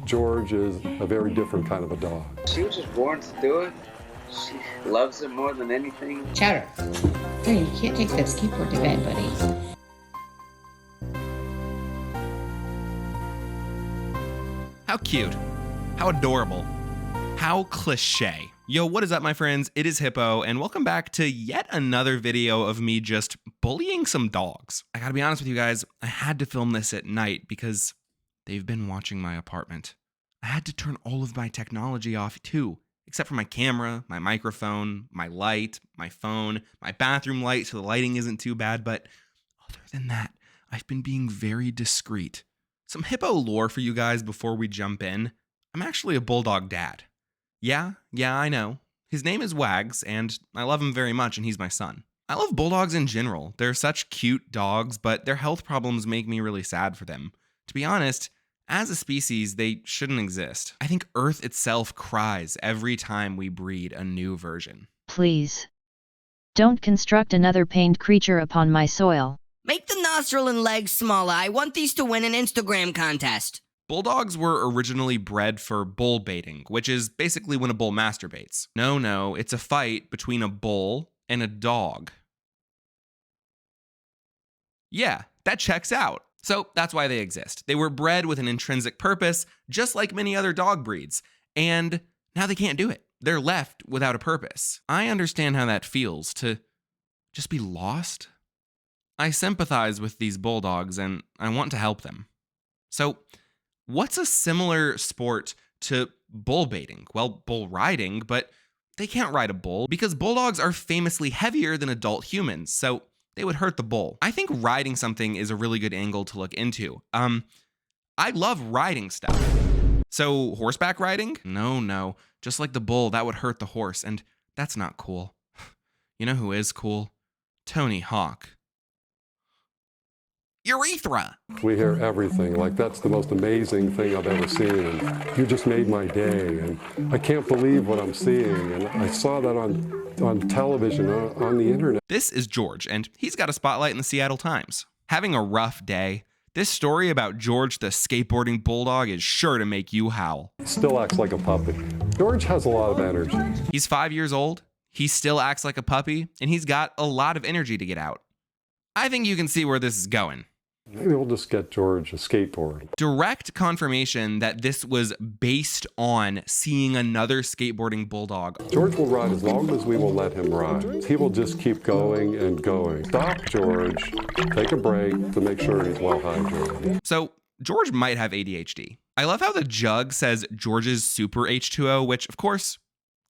George is a very different kind of a dog. She was just born to do it. She loves it more than anything. Chowder. Hey, you can't take that skateboard to bed, buddy. How cute. How adorable. How cliche. Yo, what is up, my friends? It is Hippo, and welcome back to yet another video of me just bullying some dogs. I gotta be honest with you guys, I had to film this at night because they've been watching my apartment. I had to turn all of my technology off too, except for my camera, my microphone, my light, my phone, my bathroom light, so the lighting isn't too bad, but other than that, I've been being very discreet. Some Hippo lore for you guys before we jump in. I'm actually a Bulldog dad. Yeah, I know. His name is Wags, and I love him very much, and he's my son. I love Bulldogs in general. They're such cute dogs, but their health problems make me really sad for them. To be honest, as a species, they shouldn't exist. I think Earth itself cries every time we breed a new version. Please. Don't construct another pained creature upon my soil. Make the nostril and legs smaller. I want these to win an Instagram contest. Bulldogs were originally bred for bull baiting, which is basically when a bull masturbates. No, it's a fight between a bull and a dog. Yeah, that checks out. So that's why they exist. They were bred with an intrinsic purpose, just like many other dog breeds. And now they can't do it. They're left without a purpose. I understand how that feels, to just be lost. I sympathize with these bulldogs and I want to help them. So, what's a similar sport to bull baiting? Well, bull riding, but they can't ride a bull because bulldogs are famously heavier than adult humans, so they would hurt the bull. I think riding something is a really good angle to look into. I love riding stuff. So, horseback riding? No. Just like the bull, that would hurt the horse, and that's not cool. You know who is cool? Tony Hawk. Urethra. We hear everything, like that's the most amazing thing I've ever seen, and you just made my day, and I can't believe what I'm seeing, and I saw that on television, on the internet. This is George, and he's got a spotlight in the Seattle Times. Having a rough day, this story about George the skateboarding bulldog is sure to make you howl. Still acts like a puppy. George has a lot of energy. He's 5 years old, he still acts like a puppy, and he's got a lot of energy to get out. I think you can see where this is going. Maybe we'll just get George a skateboard. Direct confirmation that this was based on seeing another skateboarding bulldog. George will ride as long as we will let him ride. He will just keep going and going. Stop, George. Take a break to make sure he's well hydrated. So George might have ADHD. I love how the jug says George's Super H2O, which of course,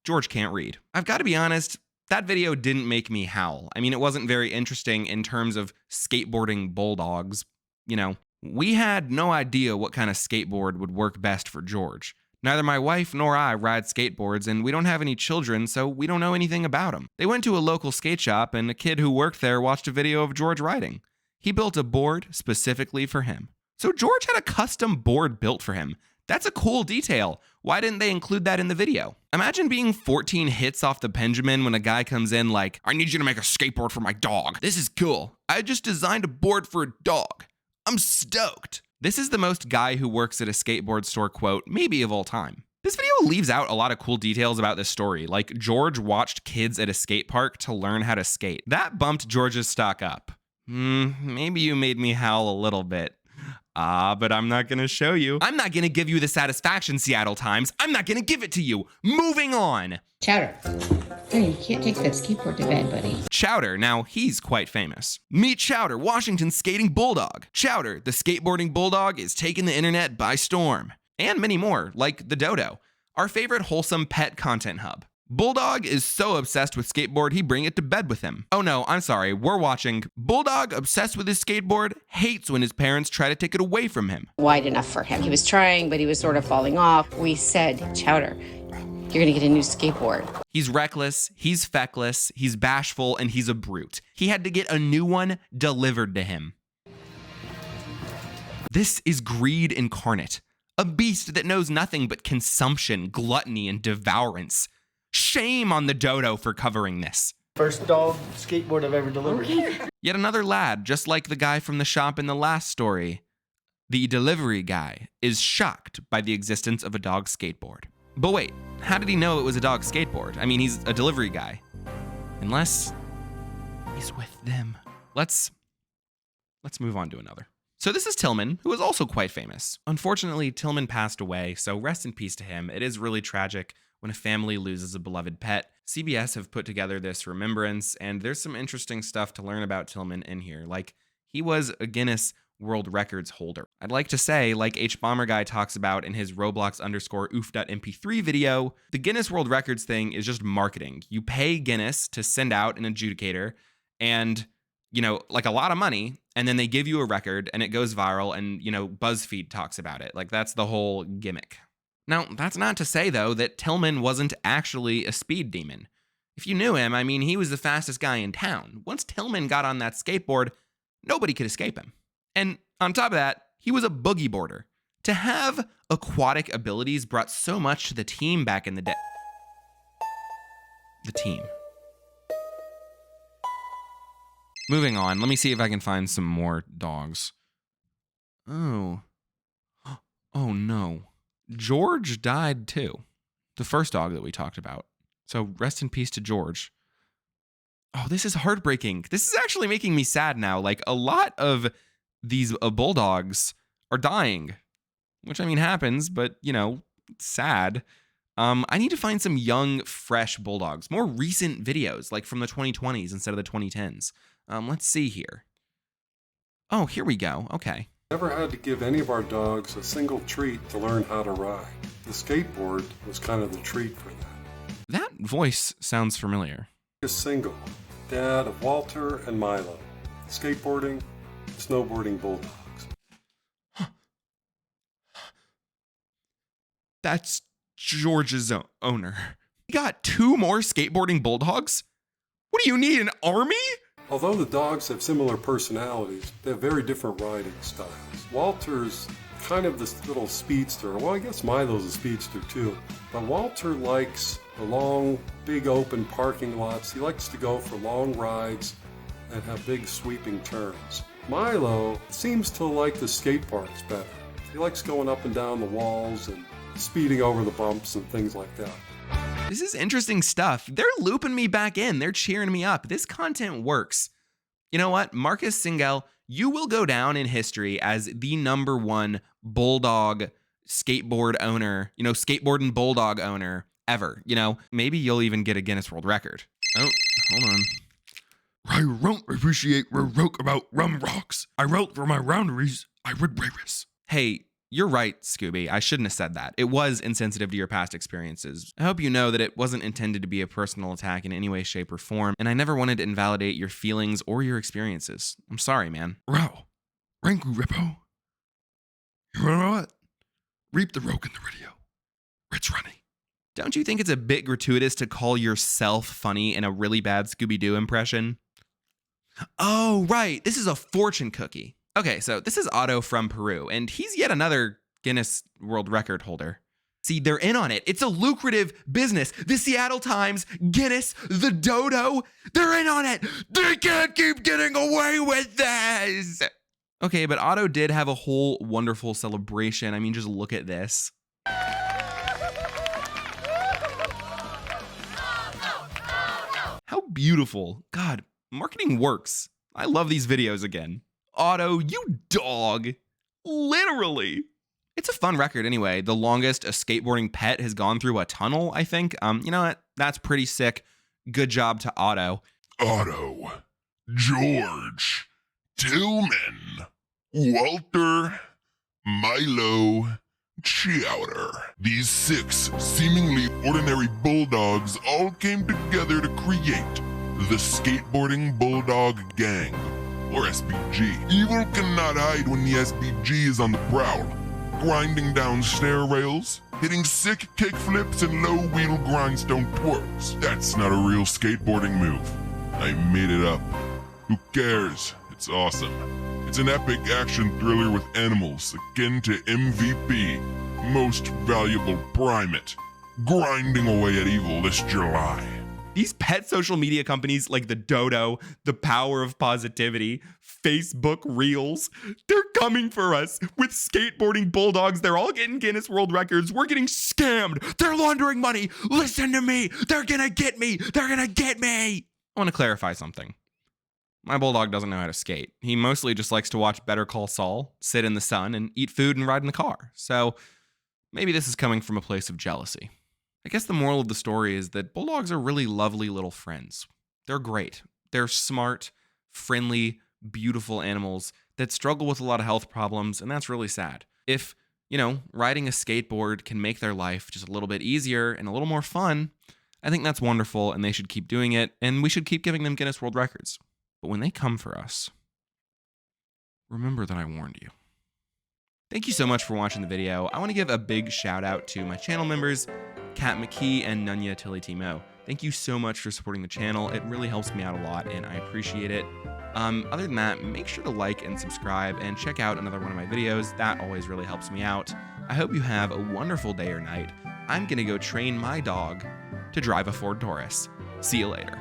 George can't read. I've got to be honest, that video didn't make me howl. I mean, it wasn't very interesting in terms of skateboarding bulldogs. You know, we had no idea what kind of skateboard would work best for George. Neither my wife nor I ride skateboards, and we don't have any children, so we don't know anything about them. They went to a local skate shop, and a kid who worked there watched a video of George riding. He built a board specifically for him. So George had a custom board built for him. That's a cool detail. Why didn't they include that in the video? Imagine being 14 hits off the Benjamin when a guy comes in like, I need you to make a skateboard for my dog. This is cool. I just designed a board for a dog. I'm stoked. This is the most guy who works at a skateboard store quote, maybe of all time. This video leaves out a lot of cool details about this story, like George watched kids at a skate park to learn how to skate. That bumped George's stock up. Maybe you made me howl a little bit. But I'm not gonna show you. I'm not gonna give you the satisfaction, Seattle Times. I'm not gonna give it to you. Moving on. Chowder. Hey, you can't take that skateboard to bed, buddy. Chowder, now he's quite famous. Meet Chowder, Washington's skating bulldog. Chowder, the skateboarding bulldog, is taking the internet by storm. And many more, like the dodo, our favorite wholesome pet content hub. Bulldog is so obsessed with skateboard, he bring it to bed with him. Oh no, I'm sorry, we're watching. Bulldog, obsessed with his skateboard, hates when his parents try to take it away from him. Wide enough for him. He was trying, but he was sort of falling off. We said, Chowder, you're gonna get a new skateboard. He's reckless, he's feckless, he's bashful, and he's a brute. He had to get a new one delivered to him. This is greed incarnate. A beast that knows nothing but consumption, gluttony, and devourance. Shame on the dodo for covering this. First dog skateboard I've ever delivered. Yet another lad, just like the guy from the shop in the last story. The delivery guy is shocked by the existence of a dog skateboard. But wait, how did he know it was a dog skateboard? I mean, he's a delivery guy. Unless he's with them. Let's move on to another. So this is Tillman, who is also quite famous. Unfortunately, Tillman passed away, so rest in peace to him. It is really tragic when a family loses a beloved pet. CBS have put together this remembrance, and there's some interesting stuff to learn about Tillman in here. Like, he was a Guinness World Records holder. I'd like to say, like H Bomber Guy talks about in his Roblox_oof.mp3 video, the Guinness World Records thing is just marketing. You pay Guinness to send out an adjudicator and, you know, like a lot of money, and then they give you a record and it goes viral and, you know, BuzzFeed talks about it. Like, that's the whole gimmick. Now, that's not to say, though, that Tillman wasn't actually a speed demon. If you knew him, I mean, he was the fastest guy in town. Once Tillman got on that skateboard, nobody could escape him. And on top of that, he was a boogie boarder. To have aquatic abilities brought so much to the team back in the day. The team. Moving on, let me see if I can find some more dogs. Oh. Oh no. George died too. The first dog that we talked about. So rest in peace to George. Oh, this is heartbreaking. This is actually making me sad now. Like, a lot of these bulldogs are dying, which, I mean, happens, but, you know, it's sad. I need to find some young, fresh bulldogs, more recent videos, like from the 2020s instead of the 2010s. Let's see here. Oh, here we go. Okay. Never had to give any of our dogs a single treat to learn how to ride. The skateboard was kind of the treat for that. That voice sounds familiar. A single. Dad of Walter and Milo. Skateboarding, snowboarding bulldogs. That's George's owner. He got 2 more skateboarding bulldogs? What do you need, an army? Although the dogs have similar personalities, they have very different riding styles. Walter's kind of this little speedster. Well, I guess Milo's a speedster too. But Walter likes the long, big open parking lots. He likes to go for long rides and have big sweeping turns. Milo seems to like the skate parks better. He likes going up and down the walls and speeding over the bumps and things like that. This is interesting stuff. They're looping me back in. They're cheering me up. This content works. You know what? Marcus Singel, you will go down in history as the #1 bulldog skateboard owner, you know, skateboard and bulldog owner ever. You know, maybe you'll even get a Guinness World Record. Oh, hold on. I won't appreciate roke about rum rocks. I wrote for my roundaries. I would race. Hey, you're right, Scooby. I shouldn't have said that. It was insensitive to your past experiences. I hope you know that it wasn't intended to be a personal attack in any way, shape, or form, and I never wanted to invalidate your feelings or your experiences. I'm sorry, man. Row. Thank you, Hippo. You know what? Reap the roke in the video. It's running. Don't you think it's a bit gratuitous to call yourself funny in a really bad Scooby-Doo impression? Oh, right. This is a fortune cookie. Okay, so this is Otto from Peru, and he's yet another Guinness World Record holder. See, they're in on it. It's a lucrative business. The Seattle Times, Guinness, the Dodo, they're in on it. They can't keep getting away with this. Okay, but Otto did have a whole wonderful celebration. I mean, just look at this. How beautiful. God, marketing works. I love these videos again. Otto, you dog. Literally. It's a fun record anyway. The longest a skateboarding pet has gone through a tunnel, I think. You know what? That's pretty sick. Good job to Otto. Otto, George, Tillman, Walter, Milo, Chowder. These 6 seemingly ordinary bulldogs all came together to create the Skateboarding Bulldog Gang, or SBG. Evil cannot hide when the SBG is on the prowl, grinding down stair rails, hitting sick kickflips and low-wheel grindstone twirls. That's not a real skateboarding move. I made it up. Who cares? It's awesome. It's an epic action thriller with animals akin to MVP, Most Valuable Primate, grinding away at evil this July. These pet social media companies like the Dodo, the Power of Positivity, Facebook Reels, they're coming for us with skateboarding bulldogs. They're all getting Guinness World Records. We're getting scammed. They're laundering money. Listen to me. They're gonna get me. They're gonna get me. I want to clarify something. My bulldog doesn't know how to skate. He mostly just likes to watch Better Call Saul, sit in the sun, and eat food and ride in the car. So maybe this is coming from a place of jealousy. I guess the moral of the story is that bulldogs are really lovely little friends. They're great. They're smart, friendly, beautiful animals that struggle with a lot of health problems, and that's really sad. If, riding a skateboard can make their life just a little bit easier and a little more fun, I think that's wonderful, and they should keep doing it, and we should keep giving them Guinness World Records. But when they come for us, remember that I warned you. Thank you so much for watching the video. I want to give a big shout out to my channel members, Kat McKee and Nunya Tilly Timo. Thank you so much for supporting the channel. It really helps me out a lot, and I appreciate it. Other than that, make sure to like and subscribe and check out another one of my videos. That always really helps me out. I hope you have a wonderful day or night. I'm going to go train my dog to drive a Ford Taurus. See you later.